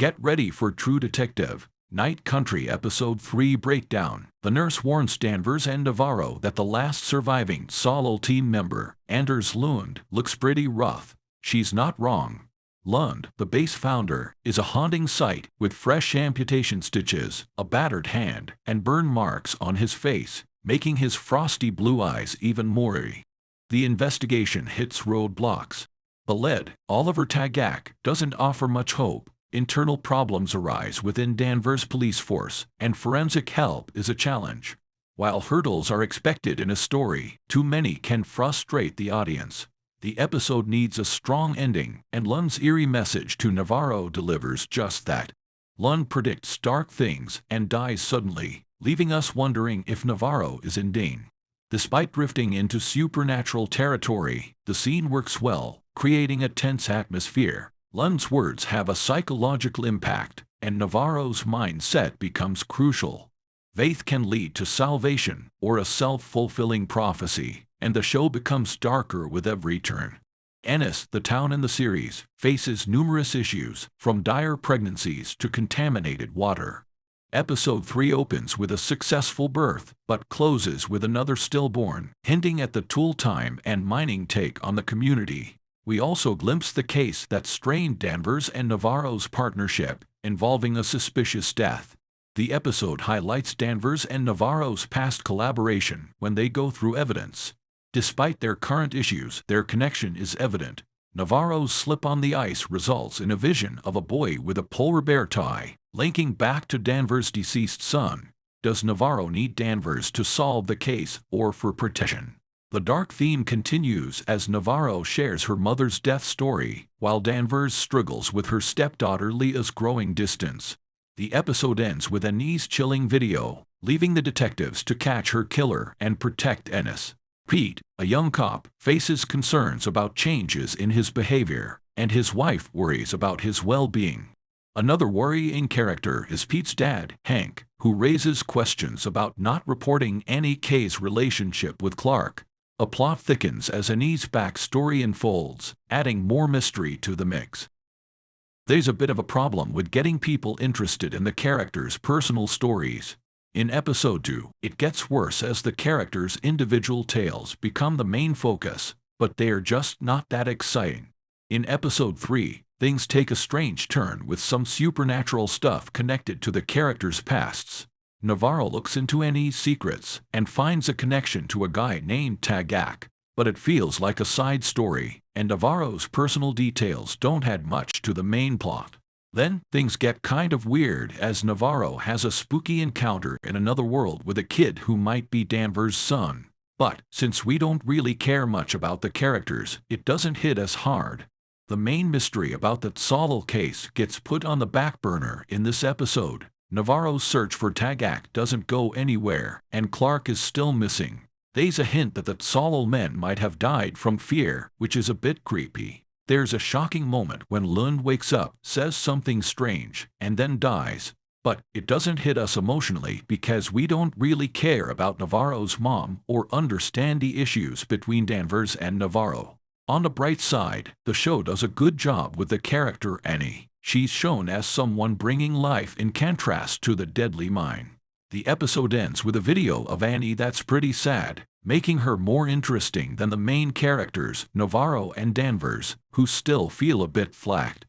Get ready for True Detective Night Country Episode 3 Breakdown. The nurse warns Danvers and Navarro that the last surviving Tsalal team member, Anders Lund, looks pretty rough. She's not wrong. Lund, the base founder, is a haunting sight with fresh amputation stitches, a battered hand, and burn marks on his face, making his frosty blue eyes even more eerie. The investigation hits roadblocks. The lead, Oliver Tagak, doesn't offer much hope. Internal problems arise within Danvers' police force, and forensic help is a challenge. While hurdles are expected in a story, too many can frustrate the audience. The episode needs a strong ending, and Lund's eerie message to Navarro delivers just that. Lund predicts dark things and dies suddenly, leaving us wondering if Navarro is in danger. Despite drifting into supernatural territory, the scene works well, creating a tense atmosphere. Lund's words have a psychological impact, and Navarro's mindset becomes crucial. Faith can lead to salvation or a self-fulfilling prophecy, and the show becomes darker with every turn. Ennis, the town in the series, faces numerous issues, from dire pregnancies to contaminated water. Episode 3 opens with a successful birth, but closes with another stillborn, hinting at the tool time and mining take on the community. We also glimpse the case that strained Danvers and Navarro's partnership, involving a suspicious death. The episode highlights Danvers and Navarro's past collaboration when they go through evidence. Despite their current issues, their connection is evident. Navarro's slip on the ice results in a vision of a boy with a polar bear tie, linking back to Danvers' deceased son. Does Navarro need Danvers to solve the case or for protection? The dark theme continues as Navarro shares her mother's death story, while Danvers struggles with her stepdaughter Leah's growing distance. The episode ends with Annie's chilling video, leaving the detectives to catch her killer and protect Ennis. Pete, a young cop, faces concerns about changes in his behavior, and his wife worries about his well-being. Another worrying character is Pete's dad, Hank, who raises questions about not reporting Annie K's relationship with Clark. A plot thickens as Annie's backstory unfolds, adding more mystery to the mix. There's a bit of a problem with getting people interested in the characters' personal stories. In Episode 2, it gets worse as the characters' individual tales become the main focus, but they are just not that exciting. In Episode 3, things take a strange turn with some supernatural stuff connected to the characters' pasts. Navarro looks into Annie's secrets and finds a connection to a guy named Tagak, but it feels like a side story, and Navarro's personal details don't add much to the main plot. Then, things get kind of weird as Navarro has a spooky encounter in another world with a kid who might be Danvers' son. But, since we don't really care much about the characters, it doesn't hit as hard. The main mystery about the Tsalal case gets put on the back burner in this episode. Navarro's search for Tagak doesn't go anywhere, and Clark is still missing. There's a hint that the Tsalal men might have died from fear, which is a bit creepy. There's a shocking moment when Lund wakes up, says something strange, and then dies. But it doesn't hit us emotionally because we don't really care about Navarro's mom or understand the issues between Danvers and Navarro. On the bright side, the show does a good job with the character Annie. She's shown as someone bringing life in contrast to the deadly mine. The episode ends with a video of Annie that's pretty sad, making her more interesting than the main characters, Navarro and Danvers, who still feel a bit flat.